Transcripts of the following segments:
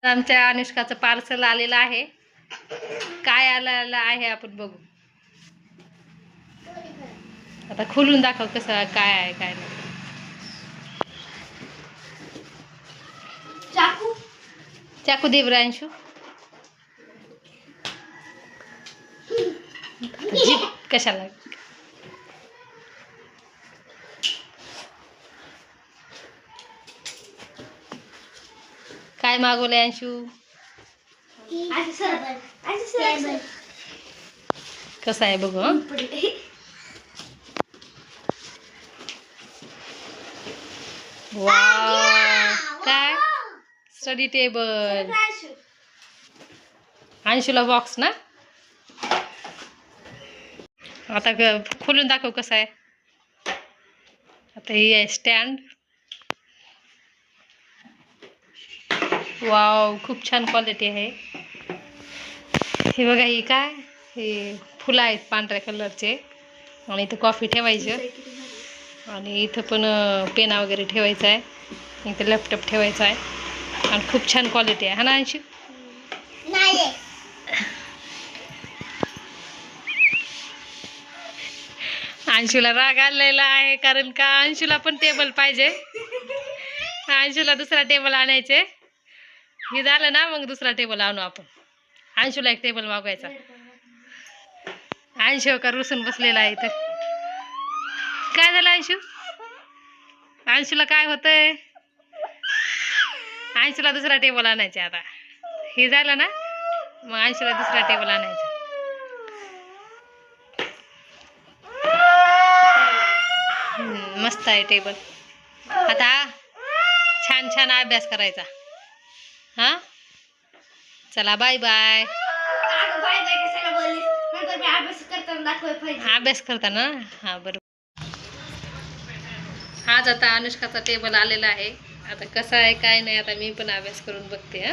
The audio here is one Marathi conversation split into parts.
आमच्या अनुष्काचं पार्सल आलेलं आहे. काय आलेलं आहे आपण बघू. आता खोलून दाखव कसं काय आहे काय नाही. चाकू दे ब्रांशू. जीप कशाला. काय मागवलंय अंशू. कसं आहे बघू. वाव काय स्टडी टेबल. अंशूला बॉक्स ना. आता खोलून दाखव कसं आहे. आता ही आहे स्टँड. वाव खूप छान क्वालिटी आहे. हे बघा ही काय हे फुलं आहेत पांढऱ्या कलरचे. आणि इथं कॉफी ठेवायचं आणि इथं पण पेना वगैरे ठेवायचा आहे. इथं लॅपटॉप ठेवायचा आहे आणि खूप छान क्वालिटी आहे हा ना अंशू. अंशूला राग आलेला आहे कारण का अंशूला पण टेबल पाहिजे. अंशूला दुसरा टेबल आणायचे. हे झालं ना मग दुसरा टेबल आणू आपण. अंशूला एक टेबल मागवायचा. अंशू का रुसून बसलेला आहे इथं. काय झालं अंशू. अंशूला काय होतंय. अंशूला दुसरा टेबल आणायचा. आता हे झालं ना मग अंशूला दुसरा टेबल आणायचा. मस्त आहे टेबल. आता छान छान अभ्यास करायचा. हा चला बाय बाय. अभ्यास करताना हा बरोबर. आज आता अनुष्काचा टेबल आलेला आहे. आता कसं आहे काय नाही आता मी पण अभ्यास करून बघते.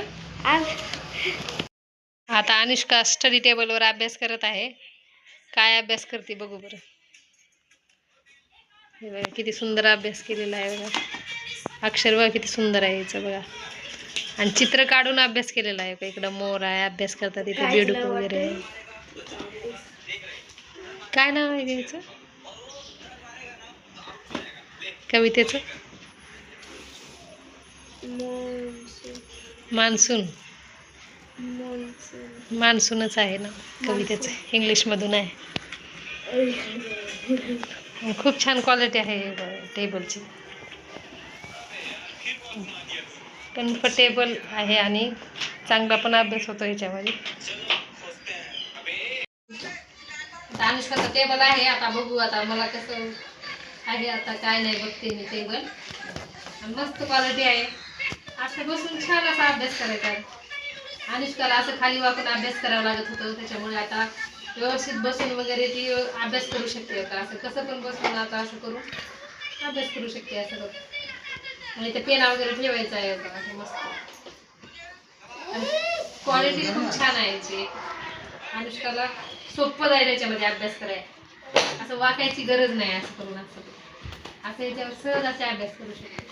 आता अनुष्का स्टडी टेबलवर अभ्यास करत आहे. काय अभ्यास करते बघू बरं. हे बघा किती सुंदर अभ्यास केलेला आहे बघा. अक्षर बघा किती सुंदर आहे याचं बघा. आणि चित्र काढून अभ्यास केलेला आहे. इकडं मोर आहे अभ्यास करतात. इथे बेडूक वगैरे आहे. काय नाव आहे याचं कवितेचं. मान्सून. मान्सूनच आहे ना कवितेचं. इंग्लिशमधून आहे. खूप छान क्वालिटी आहे टेबलची. कम्फर्टेबल आहे आणि चांगला पण अभ्यास होतो याच्यामध्ये. अनुष्काचा टेबल आहे. आता बघू आता मला कसं आहे आता काय नाही बघते मी टेबल. मस्त क्वालिटी आहे. असं बसून छान असा अभ्यास करायचा. अनुष्काला असं खाली वाकून अभ्यास करावा लागत होतं. त्याच्यामुळे आता व्यवस्थित बसून वगैरे ती अभ्यास करू शकते. आता असं कसं पण बसून आता असं करून अभ्यास करू शकते. असं करून आणि ते पेना वगैरे ठेवायचं आहे असं मस्त. क्वालिटी खूप छान आहे याची. अनुष्काला सोपं जाईल याच्यामध्ये अभ्यास करायला. असं वाकायची गरज नाही. असं करून असं याच्यावर सहज असे अभ्यास करू शकते.